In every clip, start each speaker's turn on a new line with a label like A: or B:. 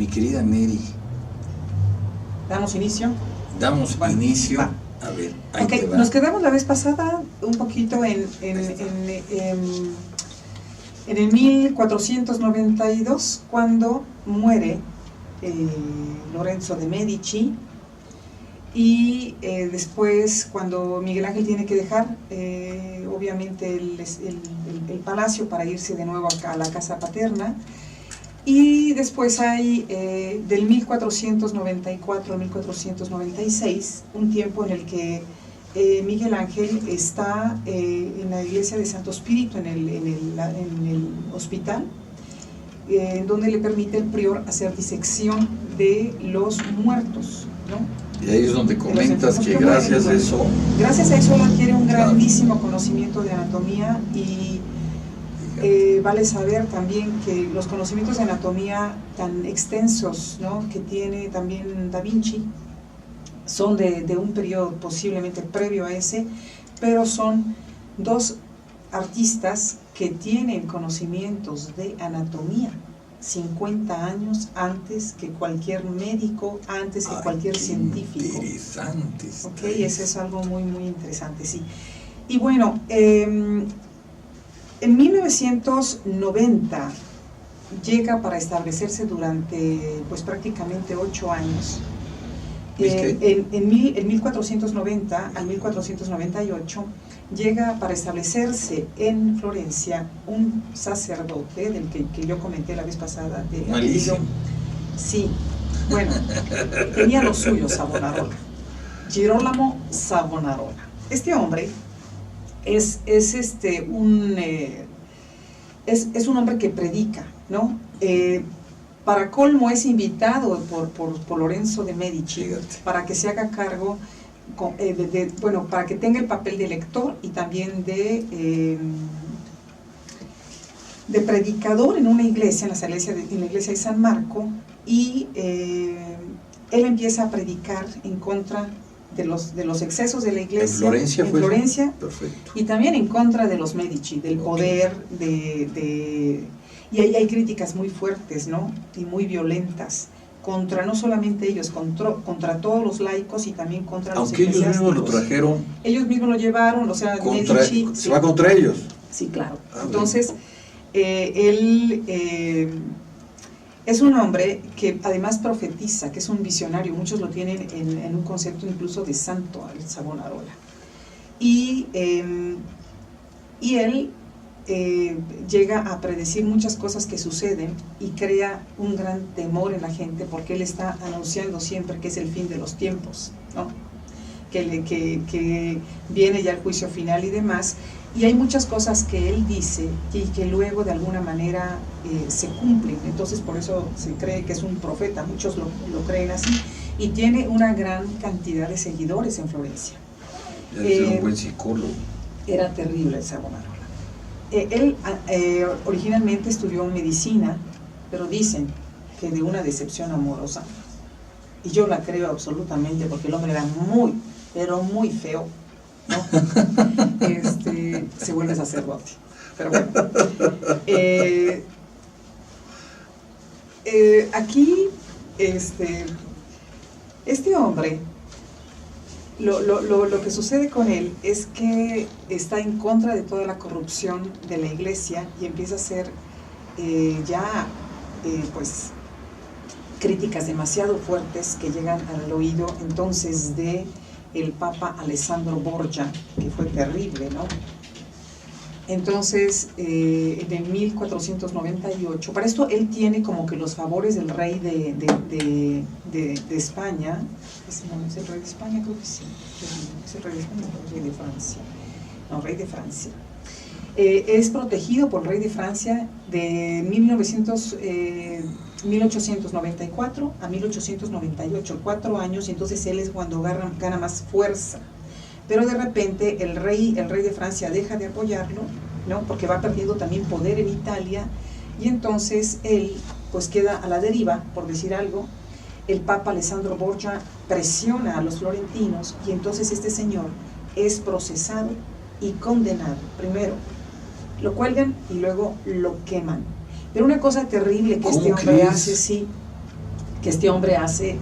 A: Mi querida Neri.
B: ¿Damos inicio?
A: Damos inicio.
B: Va.
A: A ver, ahí
B: Ok,
A: te va.
B: nos quedamos la vez pasada un poquito en el 1492, cuando muere Lorenzo de Medici, y después cuando Miguel Ángel tiene que dejar obviamente el palacio para irse de nuevo a la casa paterna. Y después hay del 1494 al 1496, un tiempo en el que Miguel Ángel está en la iglesia de Santo Espíritu, en el hospital, donde le permite el prior hacer disección de los muertos, ¿no?
A: Y ahí es donde comentas que gracias a eso...
B: Gracias a eso él adquiere un grandísimo conocimiento de anatomía, y vale saber también que los conocimientos de anatomía tan extensos, ¿no?, que tiene también Da Vinci son de un periodo posiblemente previo a ese, pero son dos artistas que tienen conocimientos de anatomía 50 años antes que cualquier médico, antes que cualquier científico.
A: Interesante.
B: Ok, eso es algo muy, muy interesante, sí. Y bueno, en 1990 llega para establecerse durante pues prácticamente 8 años. En 1490 al 1498 llega para establecerse en Florencia un sacerdote del que yo comenté la vez pasada.
A: Malísimo.
B: Sí, bueno, tenía lo suyo Savonarola, Girolamo Savonarola. Este hombre es un hombre que predica, ¿no? Para colmo es invitado por Lorenzo de Medici.
A: Fíjate.
B: Para que se haga cargo, bueno, para que tenga el papel de lector y también de predicador en una iglesia, en la iglesia de San Marco, y él empieza a predicar en contra de los excesos de la iglesia
A: en Florencia,
B: perfecto, y también en contra de los Medici, del poder, y ahí hay críticas muy fuertes, ¿no?, y muy violentas, contra no solamente ellos, contra todos los laicos y también contra los eclesiásticos.
A: Aunque ellos mismos lo trajeron.
B: Ellos mismos lo llevaron, o sea, Medici...
A: Se va contra ellos.
B: Sí, claro. Entonces, él es un hombre que además profetiza, que es un visionario, muchos lo tienen en un concepto incluso de santo, el Savonarola. Y él llega a predecir muchas cosas que suceden y crea un gran temor en la gente, porque él está anunciando siempre que es el fin de los tiempos, ¿no?, que viene ya el juicio final y demás. Y hay muchas cosas que él dice y que luego de alguna manera se cumplen. Entonces por eso se cree que es un profeta, muchos lo creen así, y tiene una gran cantidad de seguidores en Florencia.
A: Debe ser un buen psicólogo.
B: Era terrible el Savonarola. Él originalmente estudió medicina, pero dicen que de una decepción amorosa, y yo la creo absolutamente, porque el hombre era muy, pero muy feo, ¿no? Se vuelve sacerdote. Pero bueno, aquí este hombre, lo que sucede con él es que está en contra de toda la corrupción de la iglesia y empieza a hacer pues críticas demasiado fuertes que llegan al oído entonces de el Papa Alessandro Borgia, que fue terrible, ¿no? Entonces, en el 1498, para esto él tiene como que los favores del rey de España. ¿Es el rey de España? Creo que sí. ¿Es el rey de España o el rey de Francia? No, rey de Francia. Es protegido por el rey de Francia de 1894 a 1898, 4 años, y entonces él es cuando gana más fuerza. Pero de repente el rey de Francia deja de apoyarlo, ¿no?, porque va perdiendo también poder en Italia, y entonces él pues queda a la deriva, por decir algo. El Papa Alessandro Borgia presiona a los florentinos, y entonces este señor es procesado y condenado. Primero lo cuelgan y luego lo queman. Pero una cosa terrible que este hombre hace, sí, que este hombre hace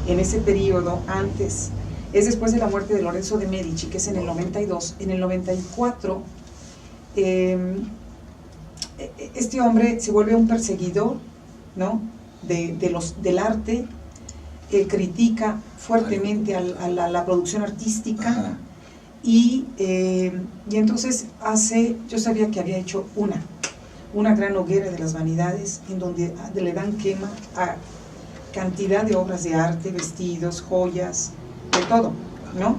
B: en ese periodo antes. Es después de la muerte de Lorenzo de Medici, que es en el 92. En el 94, este hombre se vuelve un perseguidor, ¿no?, del arte. Critica fuertemente a la producción artística. Y entonces yo sabía que había hecho una gran hoguera de las vanidades, en donde le dan quema a cantidad de obras de arte, vestidos, joyas, de todo, ¿no?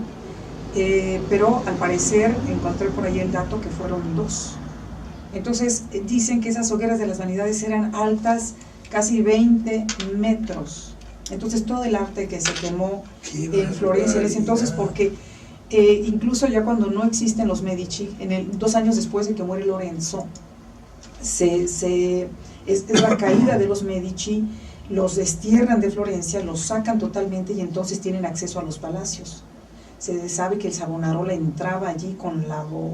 B: Pero al parecer encontré por ahí el dato que fueron 2. Entonces dicen que esas hogueras de las vanidades eran altas casi 20 metros. Entonces todo el arte que se quemó en Florencia en ese entonces, porque incluso ya cuando no existen los Medici, 2 años después de que muere Lorenzo, es la caída de los Medici, los destierran de Florencia, los sacan totalmente y entonces tienen acceso a los palacios. Se sabe que el Savonarola entraba allí con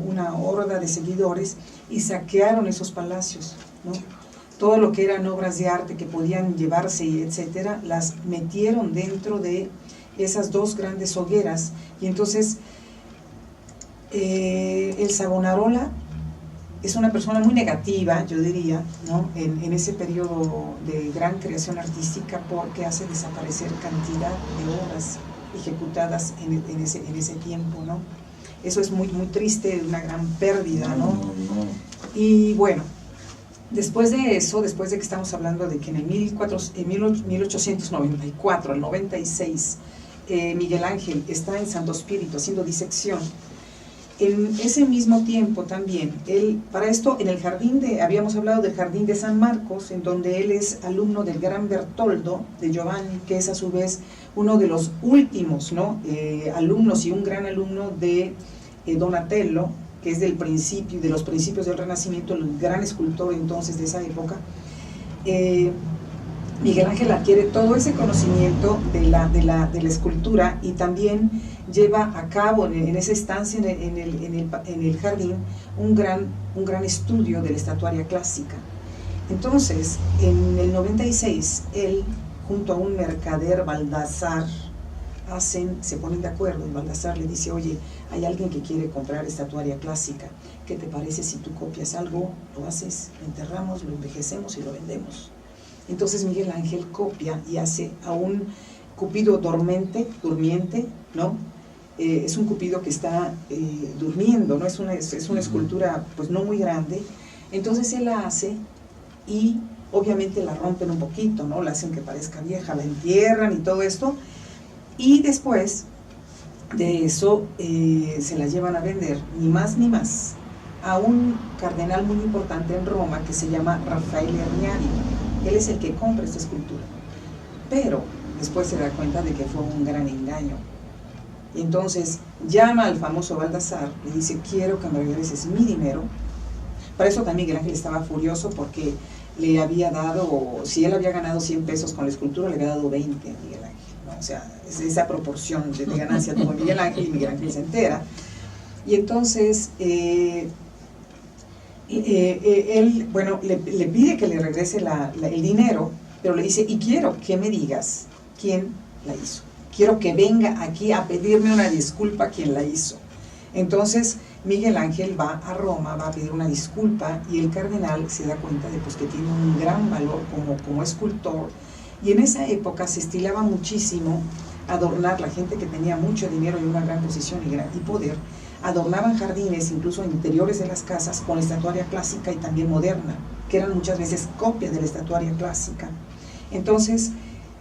B: una horda de seguidores y saquearon esos palacios, ¿no? Todo lo que eran obras de arte que podían llevarse, etcétera, las metieron dentro de esas 2 grandes hogueras. Y entonces el Savonarola es una persona muy negativa, yo diría, ¿no?, en ese periodo de gran creación artística, porque hace desaparecer cantidad de obras ejecutadas en ese tiempo, ¿no? Eso es muy, muy triste, una gran pérdida, ¿no? Y bueno, después de eso, después de que estamos hablando de que en el 1894, al 96, Miguel Ángel está en Santo Spirito haciendo disección. En ese mismo tiempo también, para esto en el habíamos hablado del jardín de San Marcos, en donde él es alumno del gran Bertoldo de Giovanni, que es a su vez uno de los últimos, ¿no?, alumnos y un gran alumno de Donatello, que es de los principios del Renacimiento, el gran escultor entonces de esa época. Miguel Ángel adquiere todo ese conocimiento de la escultura y también lleva a cabo en esa estancia en el jardín un gran estudio de la estatuaria clásica. Entonces, en el 96, él, junto a un mercader, Baldassar, se ponen de acuerdo, y Baldassar le dice: oye, hay alguien que quiere comprar estatuaria clásica, ¿qué te parece si tú copias algo, lo haces, lo enterramos, lo envejecemos y lo vendemos? Entonces Miguel Ángel copia y hace a un Cupido durmiente, ¿no? Es un Cupido que está durmiendo, ¿no? Es una escultura pues no muy grande. Entonces él la hace y obviamente la rompen un poquito, ¿no? La hacen que parezca vieja, la entierran y todo esto. Y después de eso se la llevan a vender, ni más ni más, a un cardenal muy importante en Roma que se llama Raffaele Ranieri. Él es el que compra esta escultura, pero después se da cuenta de que fue un gran engaño. Y entonces llama al famoso Baldassar, le dice: quiero que me regreses mi dinero. Para eso también Miguel Ángel estaba furioso, porque le había dado, si él había ganado 100 pesos con la escultura, le había dado 20 a Miguel Ángel, ¿no? O sea, esa proporción de ganancia tuvo Miguel Ángel, y Miguel Ángel se entera. Y entonces él, bueno, le pide que le regrese el dinero, pero le dice: y quiero que me digas quién la hizo. Quiero que venga aquí a pedirme una disculpa quien la hizo. Entonces Miguel Ángel va a Roma, va a pedir una disculpa, y el cardenal se da cuenta de pues, que tiene un gran valor como escultor. Y en esa época se estilaba muchísimo adornar, la gente que tenía mucho dinero y una gran posición y poder, adornaban jardines, incluso interiores de las casas, con la estatuaria clásica y también moderna, que eran muchas veces copias de la estatuaria clásica. Entonces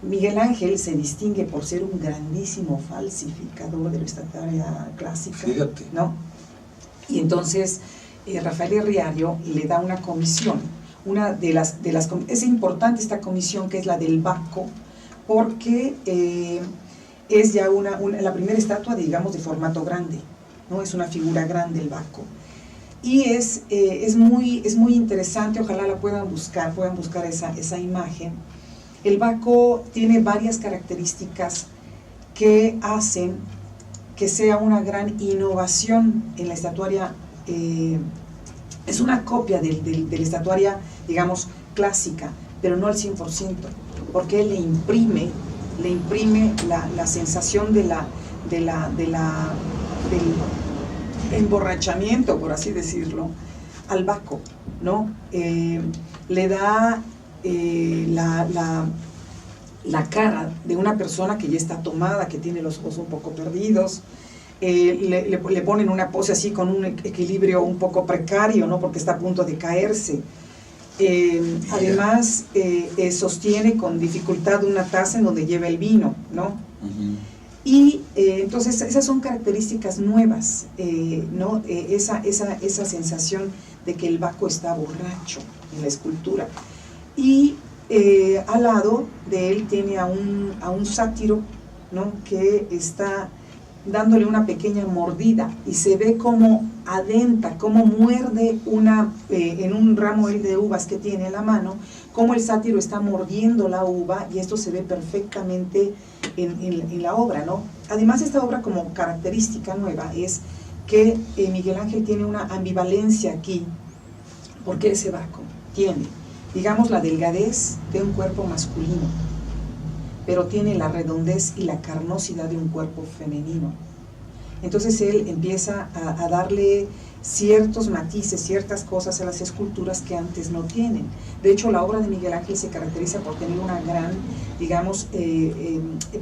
B: Miguel Ángel se distingue por ser un grandísimo falsificador de la estatuaria clásica.
A: Fíjate,
B: ¿no? Y entonces Rafael Riario le da una comisión, es importante esta comisión, que es la del Bacco, porque es ya la primera estatua, digamos, de formato grande, ¿no? Es una figura grande el Bacco. Y es muy interesante, ojalá la puedan buscar esa imagen. El Bacco tiene varias características que hacen que sea una gran innovación en la estatuaria. Es una copia de la estatuaria, digamos, clásica, pero no al 100%, porque él le imprime la sensación del emborrachamiento, por así decirlo, al Baco, ¿no? Le da la cara de una persona que ya está tomada, que tiene los ojos un poco perdidos. Le ponen una pose así con un equilibrio un poco precario, ¿no? Porque está a punto de caerse. Además, sostiene con dificultad una taza en donde lleva el vino, ¿no? Uh-huh. Y entonces esas son características nuevas, ¿no? Esa sensación de que el Baco está borracho en la escultura. Y al lado de él tiene a un sátiro, ¿no? Que está dándole una pequeña mordida y se ve como adenta, como muerde en un ramo de uvas que tiene en la mano, como el sátiro está mordiendo la uva, y esto se ve perfectamente en la obra, ¿no? Además, esta obra, como característica nueva, es que Miguel Ángel tiene una ambivalencia aquí, porque ese Baco tiene, digamos, la delgadez de un cuerpo masculino, pero tiene la redondez y la carnosidad de un cuerpo femenino. Entonces él empieza a darle ciertos matices, ciertas cosas a las esculturas que antes no tienen. De hecho, la obra de Miguel Ángel se caracteriza por tener una gran, digamos,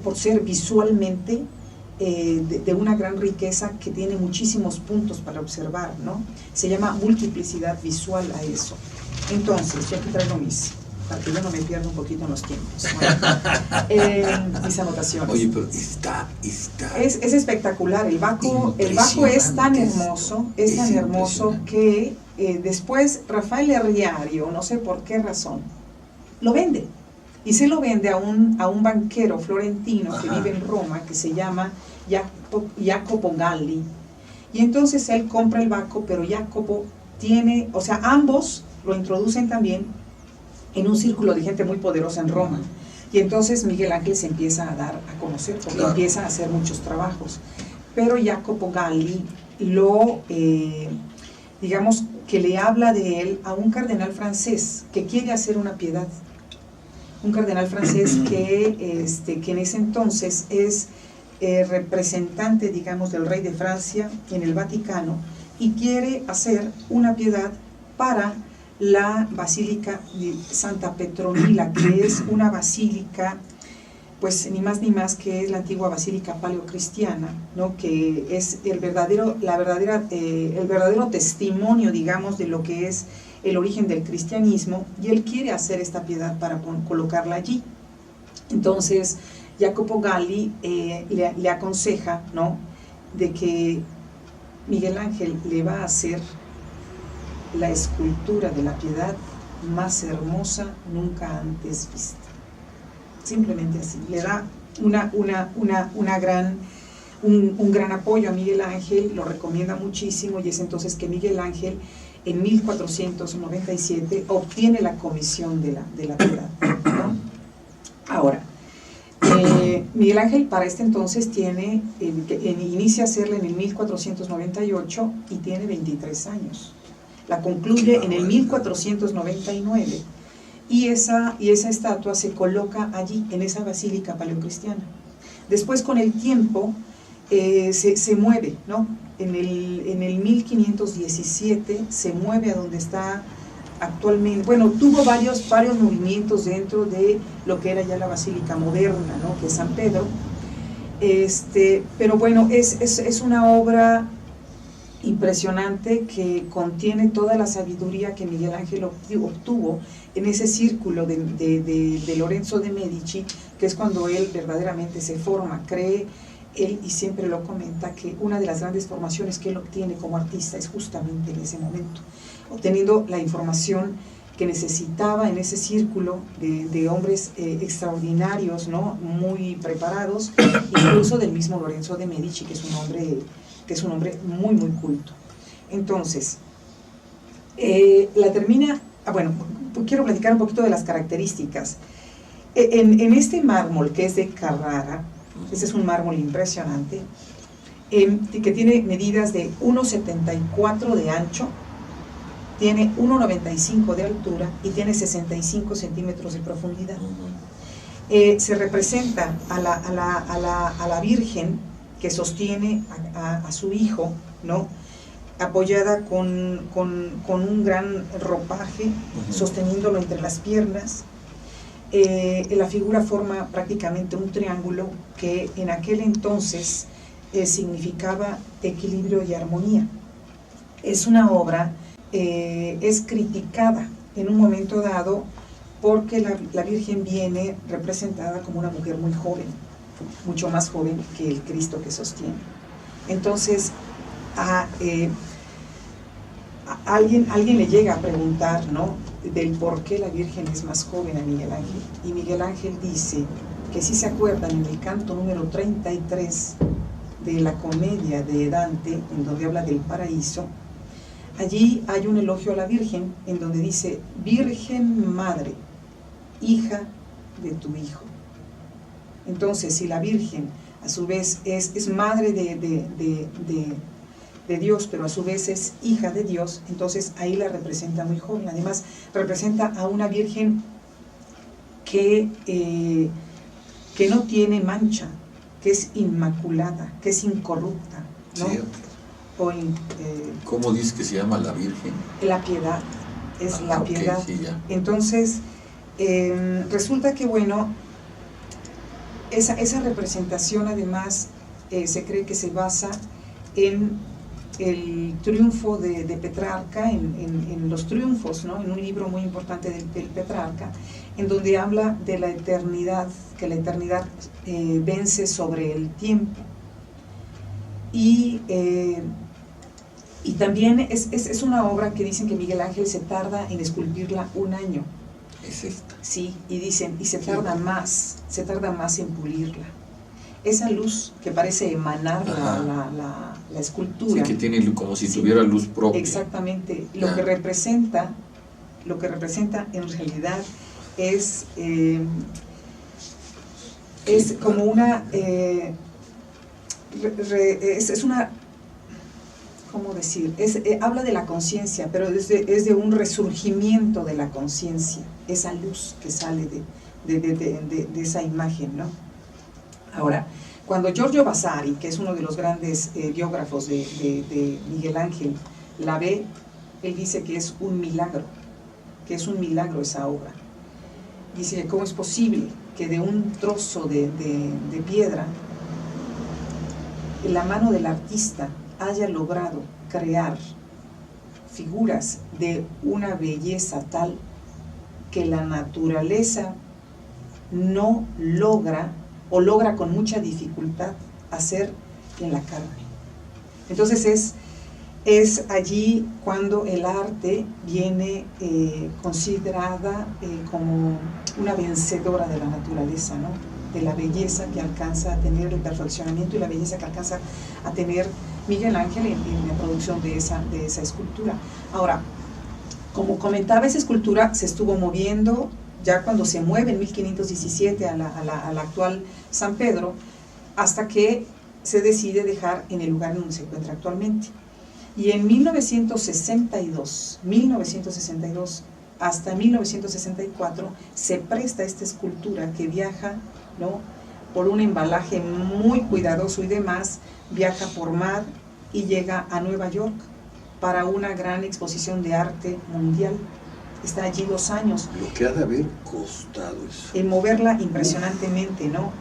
B: por ser visualmente de una gran riqueza, que tiene muchísimos puntos para observar, ¿no? Se llama multiplicidad visual a eso. Entonces, yo aquí traigo para que yo no me pierda un poquito en los tiempos. Bueno, mis anotaciones.
A: Oye, pero está
B: es espectacular. El Baco es tan hermoso, que después Rafael Herriario, no sé por qué razón, lo vende. Y se lo vende a un banquero florentino, ajá, que vive en Roma, que se llama Jacopo Galli. Y entonces él compra el Baco, pero Jacopo tiene, o sea, ambos lo introducen también en un círculo de gente muy poderosa en Roma. Y entonces Miguel Ángel se empieza a dar a conocer, porque claro, empieza a hacer muchos trabajos. Pero Jacopo Galli digamos que le habla de él a un cardenal francés que quiere hacer una piedad. Un cardenal francés que en ese entonces es representante, digamos, del rey de Francia en el Vaticano, y quiere hacer una piedad para la Basílica de Santa Petronila, que es una basílica, pues ni más ni más que es la antigua basílica paleocristiana, ¿no? Que es el verdadero testimonio, digamos, de lo que es el origen del cristianismo, y él quiere hacer esta piedad para colocarla allí. Entonces Jacopo Galli le aconseja, ¿no?, de que Miguel Ángel le va a hacer la escultura de la piedad más hermosa nunca antes vista. Simplemente así. Le da un gran apoyo a Miguel Ángel, lo recomienda muchísimo, y es entonces que Miguel Ángel en 1497 obtiene la comisión de la piedad, ¿no? Ahora, Miguel Ángel para este entonces inicia a hacerla en el 1498 y tiene 23 años. La concluye en el 1499, y esa estatua se coloca allí, en esa basílica paleocristiana. Después, con el tiempo, se mueve, ¿no? En el 1517 se mueve a donde está actualmente. Bueno, tuvo varios movimientos dentro de lo que era ya la basílica moderna, ¿no?, que es San Pedro. Pero bueno, es una obra impresionante, que contiene toda la sabiduría que Miguel Ángel obtuvo en ese círculo de Lorenzo de Medici, que es cuando él verdaderamente se forma. Cree él, y siempre lo comenta, que una de las grandes formaciones que él obtiene como artista es justamente en ese momento, obteniendo la información que necesitaba en ese círculo de hombres extraordinarios, ¿no?, muy preparados, incluso del mismo Lorenzo de Medici, que es un hombre muy, muy culto. Entonces, quiero platicar un poquito de las características. En este mármol, que es de Carrara, este es un mármol impresionante, que tiene medidas de 1,74 de ancho tiene 1,95 de altura y tiene 65 centímetros de profundidad. Se representa a la Virgen que sostiene a su hijo, ¿no?, apoyada con un gran ropaje, sosteniéndolo entre las piernas. La figura forma prácticamente un triángulo que en aquel entonces significaba equilibrio y armonía. Es una obra, es criticada en un momento dado porque la Virgen viene representada como una mujer muy joven, mucho más joven que el Cristo que sostiene. Entonces, alguien le llega a preguntar, ¿no?, del por qué la Virgen es más joven a Miguel Ángel. Y Miguel Ángel dice que si se acuerdan en el canto número 33 de la comedia de Dante, en donde habla del paraíso, allí hay un elogio a la Virgen en donde dice: Virgen Madre, hija de tu Hijo. Entonces, si la Virgen a su vez es madre de Dios, pero a su vez es hija de Dios, entonces ahí la representa muy joven. Además, representa a una Virgen que no tiene mancha, que es inmaculada, que es incorrupta, ¿no?
A: ¿Cómo dice que se llama la Virgen?
B: La piedad, es la piedad.
A: Okay, sí,
B: entonces, resulta que, bueno, esa representación además se cree que se basa en el triunfo de Petrarca, en los triunfos, ¿no?, en un libro muy importante del Petrarca, en donde habla de la eternidad, que la eternidad vence sobre el tiempo. Y también es una obra que dicen que Miguel Ángel se tarda en esculpirla 1 año.
A: Es esta.
B: Sí, y dicen, y se tarda más en pulirla. Esa luz que parece emanar la escultura.
A: Sí, que tiene como si tuviera luz propia.
B: Exactamente. Lo que representa en realidad es como una es una, ¿cómo decir? Habla de la conciencia, pero es de un resurgimiento de la conciencia, esa luz que sale de esa imagen, ¿no? Ahora, cuando Giorgio Vasari, que es uno de los grandes biógrafos de Miguel Ángel, la ve, él dice que es un milagro esa obra. Dice que cómo es posible que de un trozo de piedra, la mano del artista haya logrado crear figuras de una belleza tal que la naturaleza no logra, o logra con mucha dificultad, hacer en la carne. Entonces es allí cuando el arte viene considerada como una vencedora de la naturaleza, ¿no?, de la belleza que alcanza a tener, el perfeccionamiento y la belleza que alcanza a tener Miguel Ángel en la producción de esa escultura. Ahora, como comentaba, esa escultura se estuvo moviendo ya cuando se mueve en 1517 a la actual San Pedro, hasta que se decide dejar en el lugar en donde se encuentra actualmente. Y en 1962 hasta 1964 se presta esta escultura que viaja, ¿no?, por un embalaje muy cuidadoso y demás, viaja por mar y llega a Nueva York para una gran exposición de arte mundial. Está allí 2 años.
A: Lo que ha de haber costado eso.
B: En moverla impresionantemente, ¿no?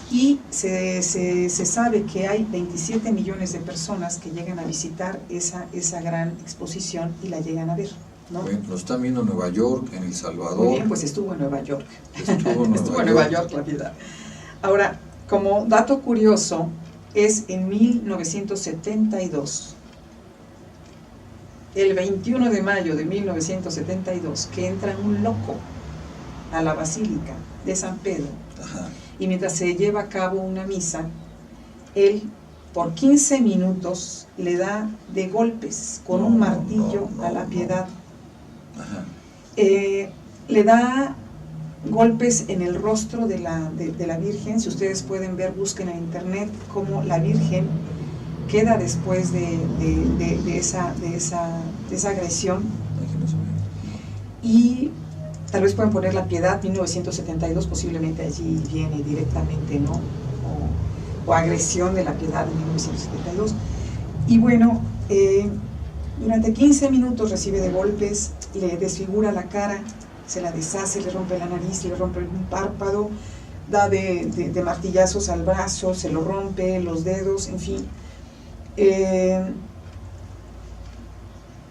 B: Y se sabe que hay 27 millones de personas que llegan a visitar esa gran exposición y la llegan a ver, ¿no?
A: Bueno, lo están viendo en Nueva York, en El Salvador.
B: Muy bien, pues estuvo en Nueva York.
A: Estuvo
B: en Nueva York la vida. Ahora, como dato curioso, es en 1972, el 21 de mayo de 1972, que entra un loco a la Basílica de San Pedro.
A: Ajá.
B: Y mientras se lleva a cabo una misa, él por 15 minutos le da de golpes con un martillo a la Piedad.
A: Ajá.
B: Le da golpes en el rostro de la Virgen. Si ustedes pueden ver, busquen en internet cómo la Virgen, queda después de esa agresión. Y tal vez pueden poner La Piedad, 1972, posiblemente allí viene directamente, ¿no? O Agresión de La Piedad de 1972. Y bueno, durante 15 minutos recibe de golpes, le desfigura la cara, se la deshace, le rompe la nariz, le rompe un párpado, da de martillazos al brazo, se lo rompe, los dedos, en fin.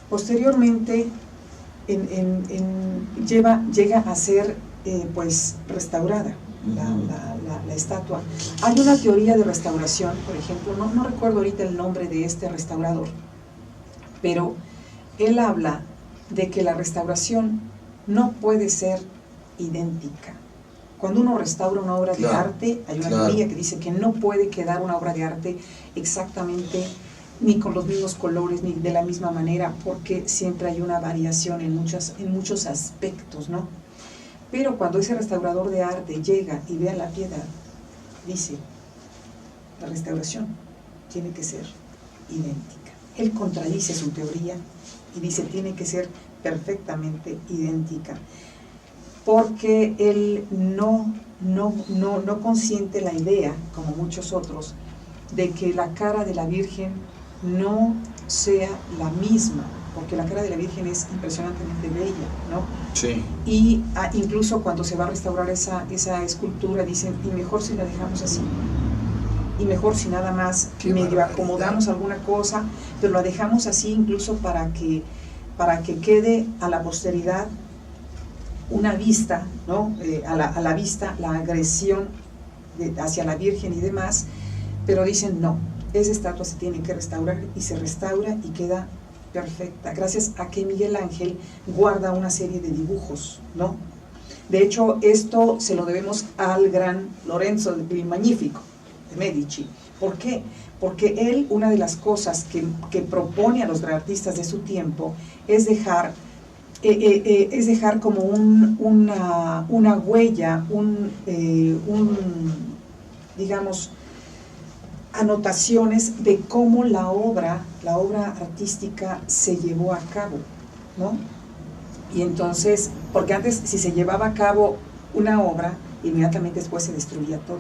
B: Posteriormente llega a ser pues restaurada la estatua. Hay una teoría de restauración, por ejemplo, no recuerdo ahorita el nombre de este restaurador, pero él habla de que la restauración no puede ser idéntica. Cuando uno restaura una obra de arte, hay una teoría que dice que no puede quedar una obra de arte exactamente ni con los mismos colores, ni de la misma manera, porque siempre hay una variación en muchos aspectos, ¿no? Pero cuando ese restaurador de arte llega y ve a La Piedad, dice, la restauración tiene que ser idéntica. Él contradice su teoría y dice, tiene que ser perfectamente idéntica, porque él no consiente la idea, como muchos otros, de que la cara de la Virgen no sea la misma, porque la cara de la Virgen es impresionantemente bella, ¿no?
A: Sí.
B: Y incluso cuando se va a restaurar esa escultura, dicen, y mejor si la dejamos así, y mejor si nada más medio acomodamos alguna cosa, pero la dejamos así incluso para que quede a la posteridad una vista, ¿no? A la vista la agresión hacia la Virgen y demás, pero dicen no, esa estatua se tiene que restaurar, y se restaura y queda perfecta, gracias a que Miguel Ángel guarda una serie de dibujos, ¿no? De hecho, esto se lo debemos al gran Lorenzo el Magnífico de Medici. ¿Por qué? Porque él, una de las cosas que propone a los artistas de su tiempo es dejar como una huella, digamos, anotaciones de cómo la obra artística se llevó a cabo, ¿no? Y entonces, porque antes si se llevaba a cabo una obra, inmediatamente después se destruía todo,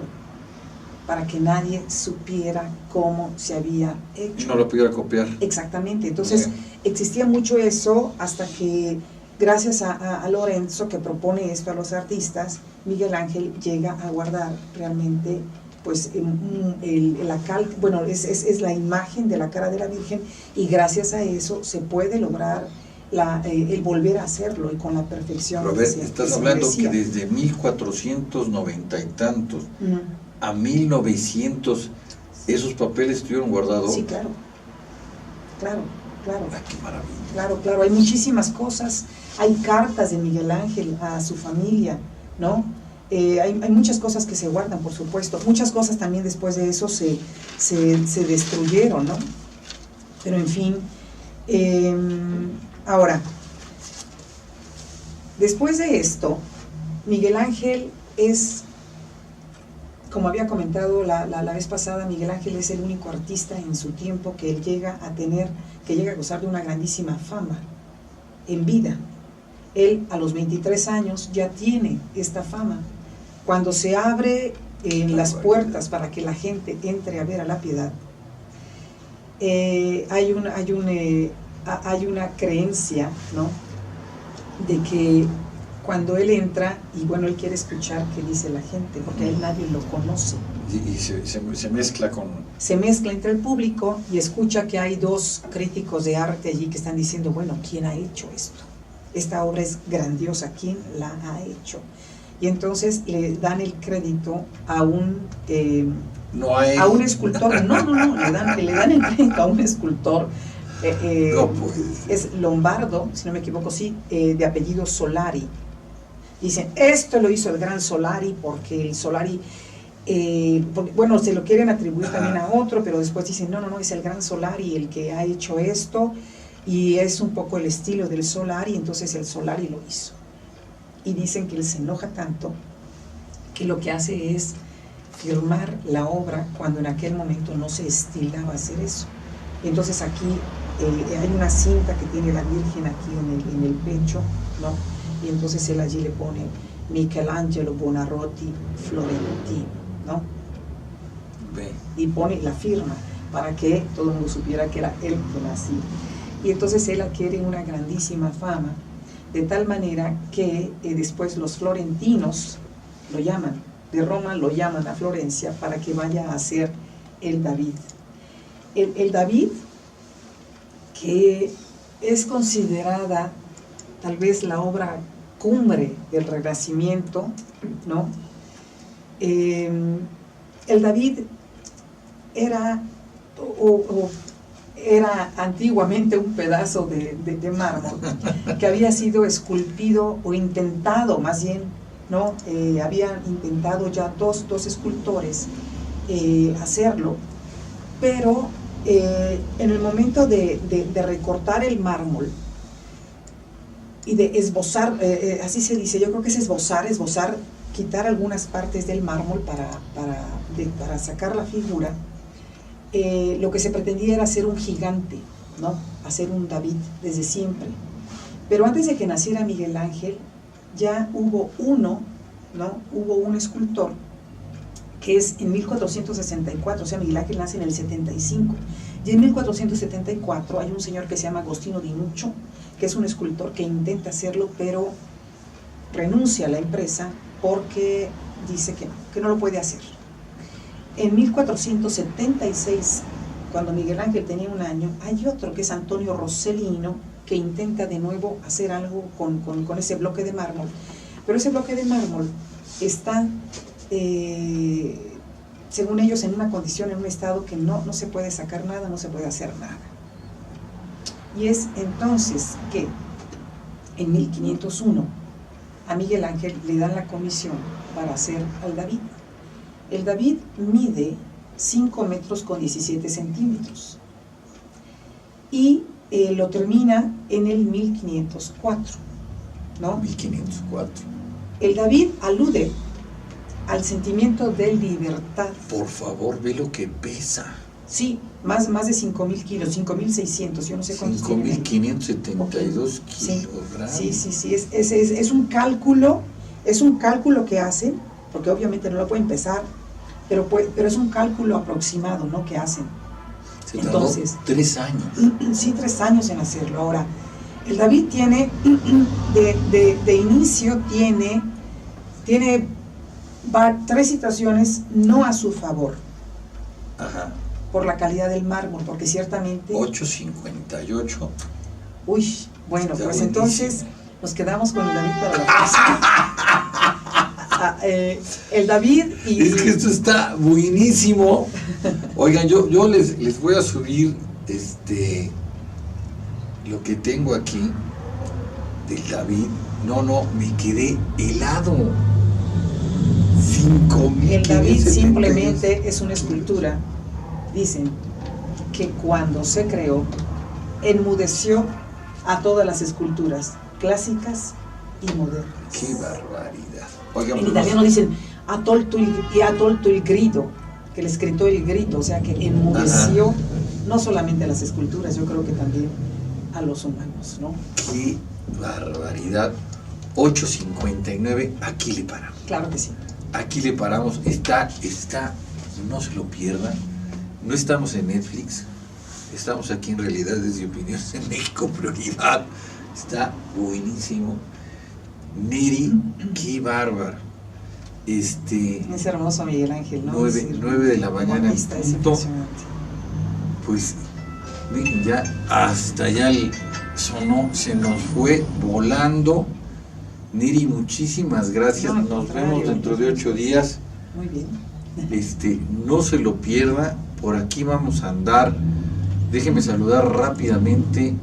B: para que nadie supiera cómo se había hecho.
A: No lo pudiera copiar.
B: Exactamente, entonces existía mucho eso hasta que, gracias a Lorenzo, que propone esto a los artistas, Miguel Ángel llega a guardar realmente pues es la imagen de la cara de la Virgen, y gracias a eso se puede lograr el volver a hacerlo y con la perfección.
A: Pero a ver, estás hablando que desde 1490 y tantos a 1900 esos papeles estuvieron guardados.
B: Sí, claro.
A: Ay, qué maravilla.
B: Claro, hay muchísimas cosas, hay cartas de Miguel Ángel a su familia, ¿no? Hay muchas cosas que se guardan, por supuesto, muchas cosas también después de eso se destruyeron, ¿no? Pero en fin, ahora, después de esto, Miguel Ángel es, como había comentado la vez pasada, Miguel Ángel es el único artista en su tiempo que él llega a gozar de una grandísima fama en vida. Él a los 23 años ya tiene esta fama. Cuando se abre las puertas para que la gente entre a ver a La Piedad, hay una creencia, ¿no?, de que cuando él entra, y bueno, él quiere escuchar qué dice la gente, porque a él nadie lo conoce.
A: Y se mezcla con...
B: Se mezcla entre el público y escucha que hay dos críticos de arte allí que están diciendo, bueno, ¿quién ha hecho esto? Esta obra es grandiosa, ¿quién la ha hecho? Y entonces le dan el crédito a un escultor, le dan el crédito a un escultor, es lombardo, si no me equivoco, sí, de apellido Solari. Dicen, esto lo hizo el gran Solari, porque el Solari, bueno, se lo quieren atribuir también a otro, pero después dicen, no, es el gran Solari el que ha hecho esto, y es un poco el estilo del Solari, entonces el Solari lo hizo. Y dicen que él se enoja tanto que lo que hace es firmar la obra cuando en aquel momento no se estilaba hacer eso. Entonces aquí hay una cinta que tiene la Virgen aquí en el pecho, ¿no? Y entonces él allí le pone Michelangelo Buonarroti Florentino, ¿no? Y pone la firma para que todo el mundo supiera que era él que lo hacía. Y entonces él adquiere una grandísima fama, de tal manera que después los florentinos lo llaman, de Roma lo llaman a Florencia para que vaya a hacer el David. El David, que es considerada tal vez la obra cumbre del Renacimiento, ¿no? El David era antiguamente un pedazo de mármol que había sido esculpido o intentado más bien, ¿no? Habían intentado ya dos escultores hacerlo, pero en el momento de recortar el mármol y de esbozar, así se dice, yo creo que es esbozar, quitar algunas partes del mármol para sacar la figura, lo que se pretendía era hacer un gigante, ¿no? Hacer un David desde siempre. Pero antes de que naciera Miguel Ángel, ya hubo uno, ¿no? Hubo un escultor que es en 1464, o sea, Miguel Ángel nace en el 75, y en 1474 hay un señor que se llama Agostino Di Nuccio, que es un escultor que intenta hacerlo, pero renuncia a la empresa porque dice que no lo puede hacer. En 1476, cuando Miguel Ángel tenía 1 año, hay otro que es Antonio Rossellino, que intenta de nuevo hacer algo con ese bloque de mármol, pero ese bloque de mármol está, según ellos, en una condición, en un estado que no se puede sacar nada, no se puede hacer nada. Y es entonces que en 1501 a Miguel Ángel le dan la comisión para hacer al David. El David mide 5 metros con 17 centímetros y lo termina en el 1504, ¿no?
A: 1504.
B: El David alude al sentimiento de libertad.
A: Por favor, ve lo que pesa.
B: Sí, más de 5.000 kilos, 5.600, yo no sé cuántos.
A: 5.572
B: kilos. Sí, es un cálculo que hacen, porque obviamente no lo pueden pesar, pero es un cálculo aproximado, ¿no?, que hacen.
A: Entonces, 3 años.
B: Sí, 3 años en hacerlo. Ahora, el David tiene, de inicio, tiene 3 situaciones no a su favor.
A: Ajá.
B: Por la calidad del mármol, porque ciertamente...
A: 8.58.
B: Uy, bueno,
A: está
B: pues
A: buenísimo.
B: Entonces nos quedamos con el David para la próxima. El David y...
A: Es que esto está buenísimo. Oigan, yo les voy a subir lo que tengo aquí del David. No, me quedé helado. 5.000.
B: El David simplemente es una escultura. Dicen que cuando se creó, enmudeció a todas las esculturas clásicas y modernas.
A: ¡Qué barbaridad! Oigan,
B: en italiano dicen ha tolto il grido, que les gritó el grito, o sea que enmudeció. Ajá. No solamente a las esculturas, yo creo que también a los humanos, ¿no?
A: ¡Qué barbaridad! 8.59, aquí le paramos.
B: Claro que sí.
A: Aquí le paramos, está, no se lo pierdan. No estamos en Netflix, estamos aquí en realidad desde Opiniones en México Prioridad. Está buenísimo. Neri, qué bárbaro.
B: Es hermoso Miguel Ángel, ¿no?
A: 9 de la mañana en punto. Pues miren, ya hasta allá sonó, se nos fue volando. Neri, muchísimas gracias. Nos vemos dentro de 8 días.
B: Muy bien.
A: No se lo pierda. Por aquí vamos a andar. Déjenme saludar rápidamente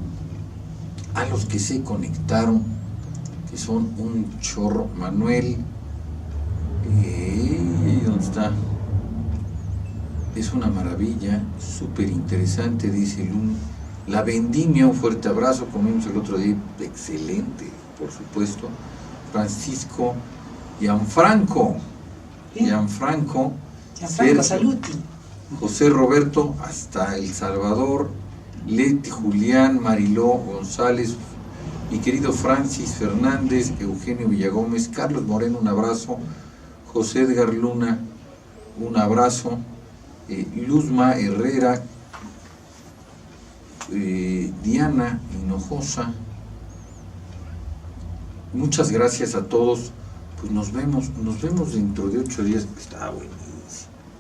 A: a los que se conectaron, que son un chorro. Manuel, ¿dónde está? Es una maravilla, súper interesante, dice Lun. La Vendimia, un fuerte abrazo, comimos el otro día, excelente, por supuesto. Francisco Gianfranco,
B: Gianfranco Saluti.
A: José Roberto, hasta El Salvador. Leti, Julián, Mariló González, mi querido Francis Fernández, Eugenio Villagómez, Carlos Moreno, un abrazo. José Edgar Luna, un abrazo. Luzma Herrera, Diana Hinojosa, muchas gracias a todos. Pues nos vemos dentro de 8 días. Está buenísimo.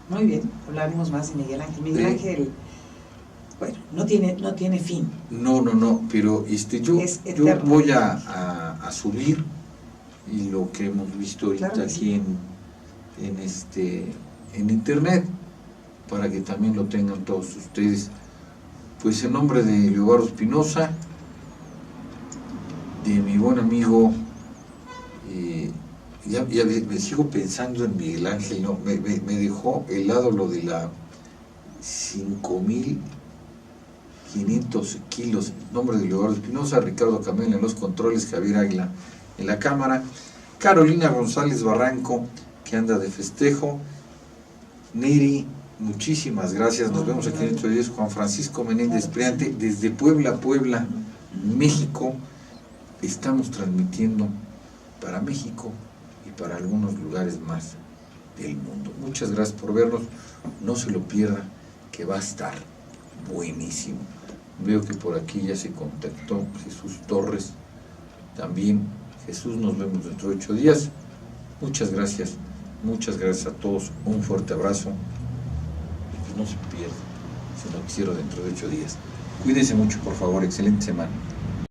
B: Muy bien, hablaremos más de Miguel Ángel. Miguel Ángel, bueno, no tiene fin.
A: No, pero yo voy a subir, y lo que hemos visto ahorita, claro, aquí sí, en internet, para que también lo tengan todos ustedes. Pues en nombre de Leobardo Espinosa, de mi buen amigo, ya me sigo pensando en Miguel Ángel, ¿no? Me dejó helado lo de la 5,500 kilos. En nombre de Leobardo Espinosa, Ricardo Camel en los controles, Javier Águila en la cámara, Carolina González Barranco, que anda de festejo, Neri, muchísimas gracias, nos vemos aquí en 8 días. Juan Francisco Menéndez Priante, desde Puebla, México, estamos transmitiendo para México y para algunos lugares más del mundo. Muchas gracias por vernos, no se lo pierda, que va a estar buenísimo. Veo que por aquí ya se contactó Jesús Torres, también. Jesús, nos vemos dentro de 8 días. Muchas gracias a todos, un fuerte abrazo. No se pierda, si no quisiera, dentro de 8 días. Cuídense mucho, por favor, excelente semana.